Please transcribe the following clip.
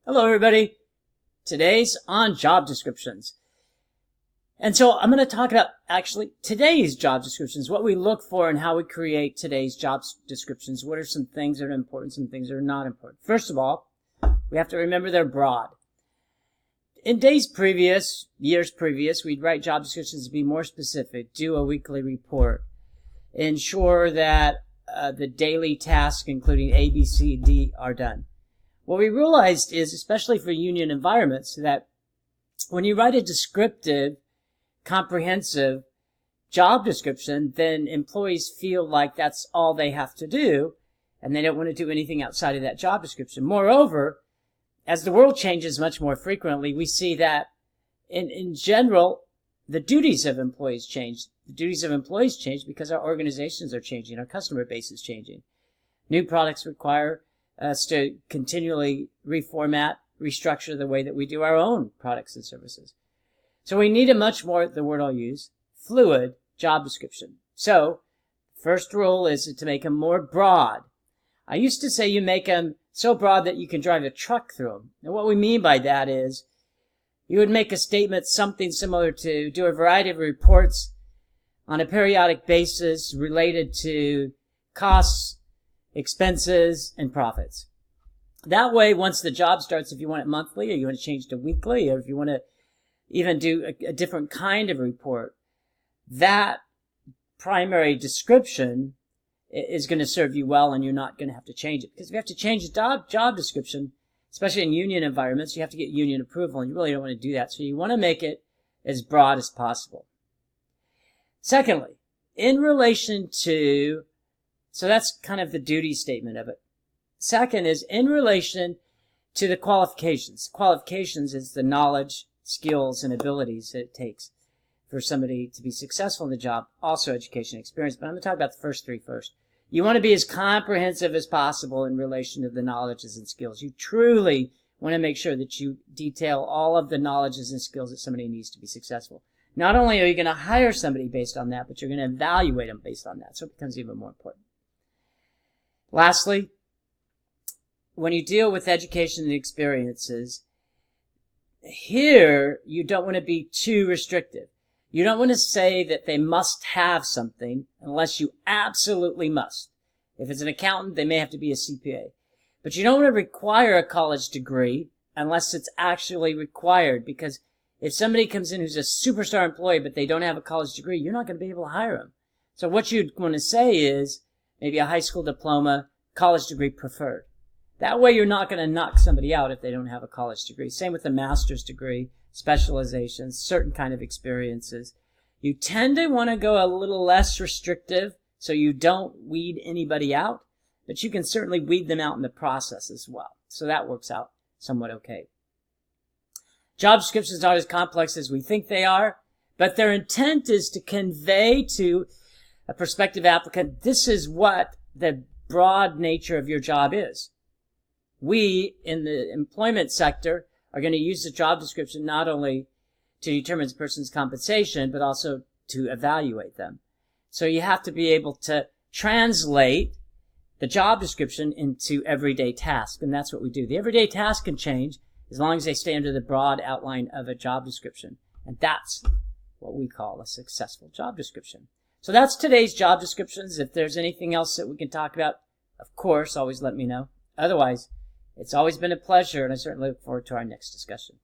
Hello, everybody. Today's on job descriptions. And so I'm going to talk about actually today's job descriptions, what we look for and how we create today's job descriptions. What are some things that are important, some things that are not important? First of all, we have to remember they're broad. In years previous, we'd write job descriptions to be more specific, do a weekly report, ensure that the daily tasks, including A, B, C, D, are done. What we realized is, especially for union environments, that when you write a descriptive, comprehensive job description, then employees feel like that's all they have to do, and they don't want to do anything outside of that job description. Moreover, as the world changes much more frequently, we see that in general, the duties of employees change. The duties of employees change because our organizations are changing, our customer base is changing. New products require us to continually reformat, restructure the way that we do our own products and services. So we need a much more, the word I'll use, fluid job description. So, first rule is to make them more broad. I used to say you make them so broad that you can drive a truck through them. And what we mean by that is you would make a statement something similar to do a variety of reports on a periodic basis related to costs, expenses, and profits. That way, once the job starts, if you want it monthly, or you want to change to weekly, or if you want to even do a different kind of report, that primary description is going to serve you well, and you're not going to have to change it. Because if you have to change the job description, especially in union environments, you have to get union approval, and you really don't want to do that. So you want to make it as broad as possible. Secondly, in relation to, so that's kind of the duty statement of it. Second is in relation to the qualifications. Qualifications is the knowledge, skills, and abilities that it takes for somebody to be successful in the job. Also education experience, but I'm going to talk about the first three first. You want to be as comprehensive as possible in relation to the knowledges and skills. You truly want to make sure that you detail all of the knowledges and skills that somebody needs to be successful. Not only are you going to hire somebody based on that, but you're going to evaluate them based on that. So it becomes even more important. Lastly, when you deal with education and experiences, here you don't want to be too restrictive. You don't want to say that they must have something unless you absolutely must. If it's an accountant, they may have to be a CPA. But you don't want to require a college degree unless it's actually required, because if somebody comes in who's a superstar employee but they don't have a college degree, you're not going to be able to hire them. So what you'd want to say is maybe a high school diploma, college degree preferred. That way you're not going to knock somebody out if they don't have a college degree. Same with a master's degree, specializations, certain kind of experiences. You tend to want to go a little less restrictive so you don't weed anybody out, but you can certainly weed them out in the process as well. So that works out somewhat okay. Job descriptions aren't as complex as we think they are, but their intent is to convey to a prospective applicant, this is what the broad nature of your job is. We, in the employment sector, are going to use the job description not only to determine the person's compensation, but also to evaluate them. So you have to be able to translate the job description into everyday tasks, and that's what we do. The everyday task can change as long as they stay under the broad outline of a job description, and that's what we call a successful job description. So that's today's job descriptions. If there's anything else that we can talk about, of course, always let me know. Otherwise, it's always been a pleasure, and I certainly look forward to our next discussion.